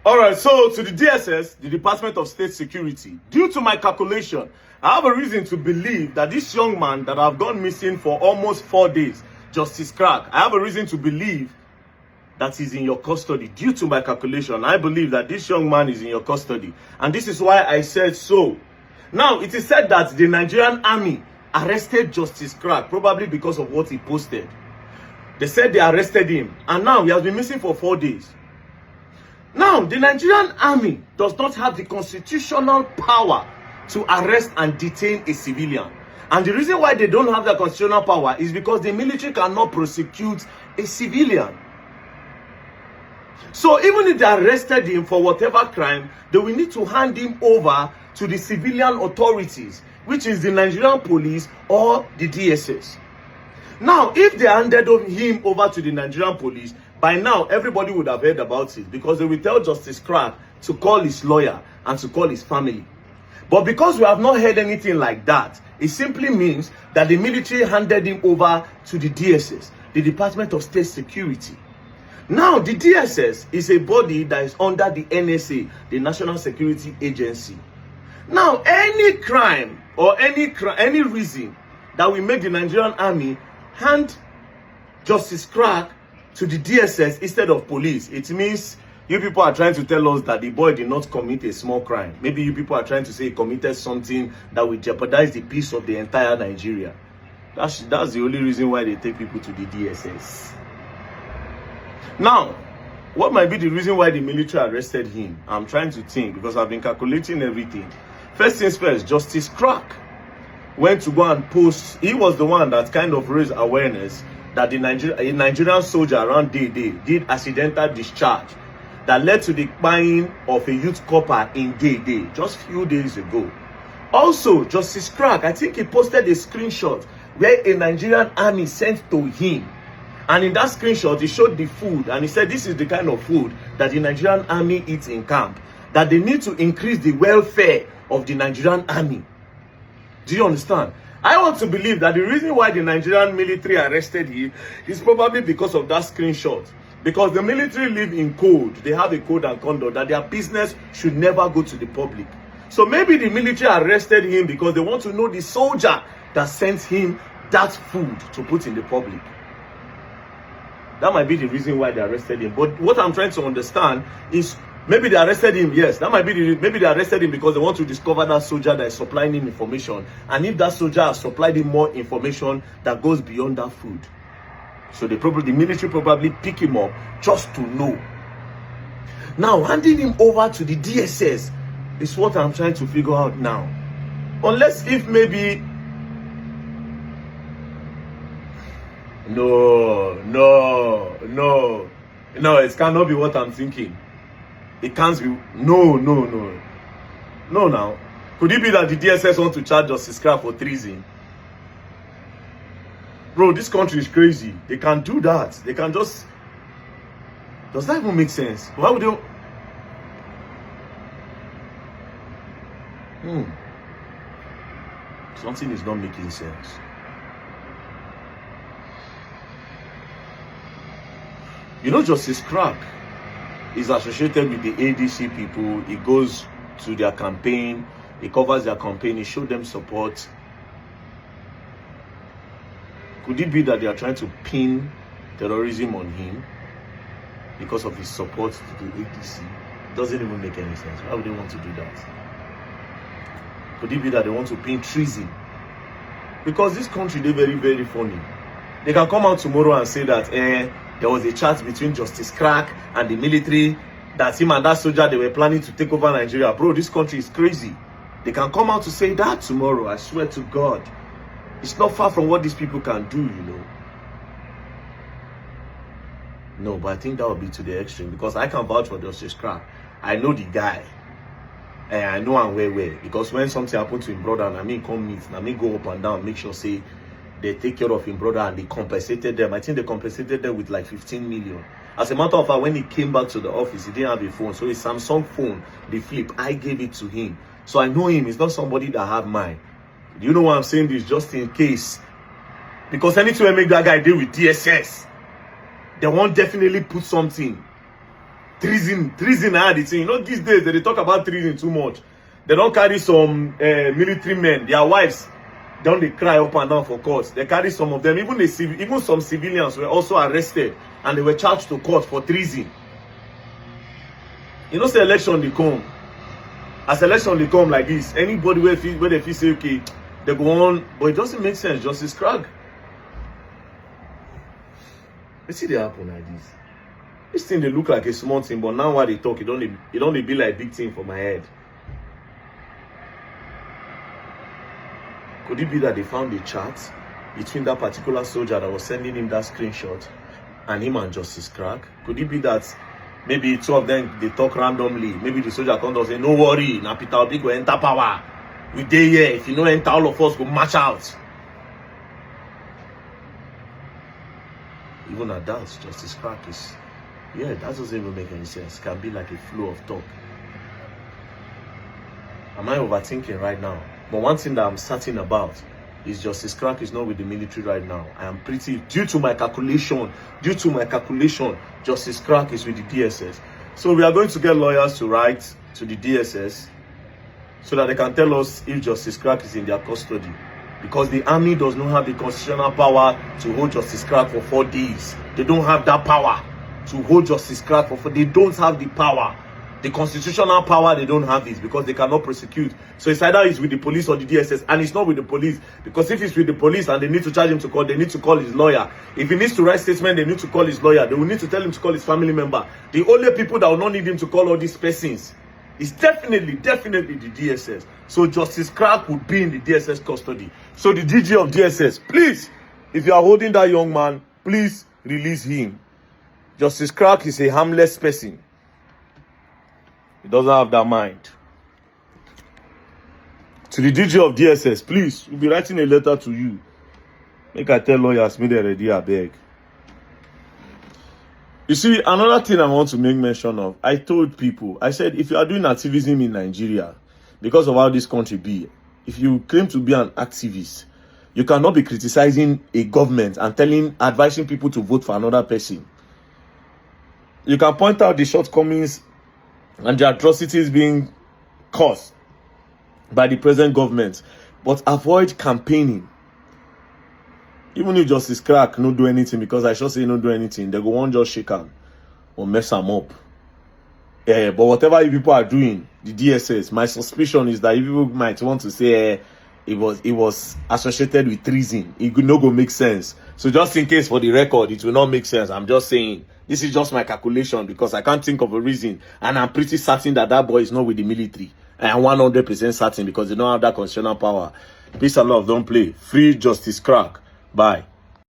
All right, so to the DSS, the Department of State Security, due to my calculation, I have a reason to believe that this young man that I've gone missing for almost 4 days, Justice Crack, I have a reason to believe that he's in your custody. Due to my calculation, I believe that this young man is in your custody. And this is why I said so. Now, it is said that the Nigerian army arrested Justice Crack, probably because of what he posted. They said they arrested him, and now he has been missing for 4 days. Now, the Nigerian army does not have the constitutional power to arrest and detain a civilian. And the reason why they don't have that constitutional power is because the military cannot prosecute a civilian. So even if they arrested him for whatever crime, they will need to hand him over to the civilian authorities, which is the Nigerian police or the DSS. Now, if they handed him over to the Nigerian police, by now everybody would have heard about it, because they will tell Justice Crack to call his lawyer and to call his family. But because we have not heard anything like that, it simply means that the military handed him over to the DSS, the Department of State Security. Now, the DSS is a body that is under the NSA, the National Security Agency. Now, any crime or any reason that will make the Nigerian army hand Justice Crack to the DSS instead of police, it means you people are trying to tell us that the boy did not commit a small crime. Maybe you people are trying to say he committed something that will jeopardize the peace of the entire Nigeria. That's the only reason why they take people to the DSS. Now, what might be the reason why the military arrested him? I'm trying to think, because I've been calculating everything. First things first, Justice Crack went to go and post. He was the one that kind of raised awareness that a Nigerian soldier around Day did accidental discharge that led to the buying of a youth copper in Day just few days ago. Also, Justice Crack, I think he posted a screenshot where a Nigerian army sent to him. And in that screenshot, he showed the food, and he said this is the kind of food that the Nigerian army eats in camp, that they need to increase the welfare of the Nigerian army. Do you understand? I want to believe that the reason why the Nigerian military arrested him is probably because of that screenshot. Because the military live in code. They have a code and conduct that their business should never go to the public. So maybe the military arrested him because they want to know the soldier that sent him that food to put in the public. That might be the reason why they arrested him. But what I'm trying to understand is, maybe they arrested him, yes. That might be maybe they arrested him because they want to discover that soldier that is supplying him information. And if that soldier has supplied him more information that goes beyond that food. So the military probably pick him up just to know. Now, handing him over to the DSS is what I'm trying to figure out now. Unless if maybe... No, it cannot be what I'm thinking. It can't be. No. Now, could it be that the DSS want to charge Justice Crack for treason? Bro, this country is crazy. They can do that. They can just... Does that even make sense? Why would they... Something is not making sense. You know, Justice Crack is associated with the ADC people. He goes to their campaign, he covers their campaign, he shows them support. Could it be that they are trying to pin terrorism on him because of his support to the ADC? It doesn't even make any sense. Why would they want to do that? Could it be that they want to pin treason? Because this country, they're very, very funny. They can come out tomorrow and say that there was a chat between Justice Crack and the military, that him and that soldier, they were planning to take over Nigeria. Bro, this country is crazy. They can come out to say that tomorrow. I swear to God. It's not far from what these people can do, you know. No, but I think that would be to the extreme, because I can vouch for Justice Crack. I know the guy. And I know I'm where. Because when something happened to him brother, and I mean come meet, and I mean go up and down, make sure say they take care of him brother, and they compensated them. I think they compensated them with like 15 million. As a matter of fact, when he came back to the office, he didn't have a phone. So his Samsung phone, the flip, I gave it to him. So I know him. It's not somebody that have mine. Do you know why I'm saying this? Just in case. Because anytime I make that guy deal with DSS, they won't definitely put something. treason are the thing. You know, these days they talk about treason too much. They don't carry some military men, their wives, don't they cry up and down for court. They carry some of them, even some civilians were also arrested and they were charged to court for treason. You know, say election they come. As election they come like this, anybody where they feel say okay, they go on, but it doesn't make sense. Justice Cragg. You see they happen like this. This thing they look like a small thing, but now while they talk, it only be like big thing for my head. Could it be that they found a chat between that particular soldier that was sending him that screenshot and him and Justice Cragg? Could it be that maybe two of them they talk randomly? Maybe the soldier comes and say, "No worry, now Peter Obi go enter power. We dey here. If you no enter, all of us go march out." Even at that, Justice Cragg is, yeah, that doesn't even make any sense. It can be like a flow of talk. Am I overthinking right now? But one thing that I'm certain about is Justice Cragg is not with the military right now. I am pretty, due to my calculation, Justice Cragg is with the DSS. So we are going to get lawyers to write to the DSS so that they can tell us if Justice Cragg is in their custody. Because the army does not have the constitutional power to hold Justice Cragg for 4 days. They don't have that power to hold Justice Cragg for 4 days. They don't have the power. The constitutional power, they don't have it because they cannot prosecute. So it's either it's with the police or the DSS, and it's not with the police. Because if it's with the police and they need to charge him to court, they need to call his lawyer. If he needs to write statement, they need to call his lawyer. They will need to tell him to call his family member. The only people that will not need him to call all these persons is definitely the DSS. So Justice Cragg would be in the DSS custody. So the DG of DSS, please, if you are holding that young man, please release him. Justice Cragg is a harmless person. He doesn't have that mind. To the DG of DSS, please, we'll be writing a letter to you. Make I tell lawyers, me they ready, I beg. You see, another thing I want to make mention of, I told people, I said, if you are doing activism in Nigeria, because of how this country be, if you claim to be an activist, you cannot be criticizing a government and advising people to vote for another person. You can point out the shortcomings and the atrocities being caused by the present government, but avoid campaigning. Even if Justice Cragg no do anything, because I should say no do anything, they go one just shake him or mess him up. But whatever you people are doing, the DSS, my suspicion is that you people might want to say it was associated with treason. It could not go make sense. So just in case for the record, it will not make sense. I'm just saying. This is just my calculation because I can't think of a reason. And I'm pretty certain that that boy is not with the military. I am 100% certain because they don't have that constitutional power. Peace and love, don't play. Free Justice Cragg. Bye.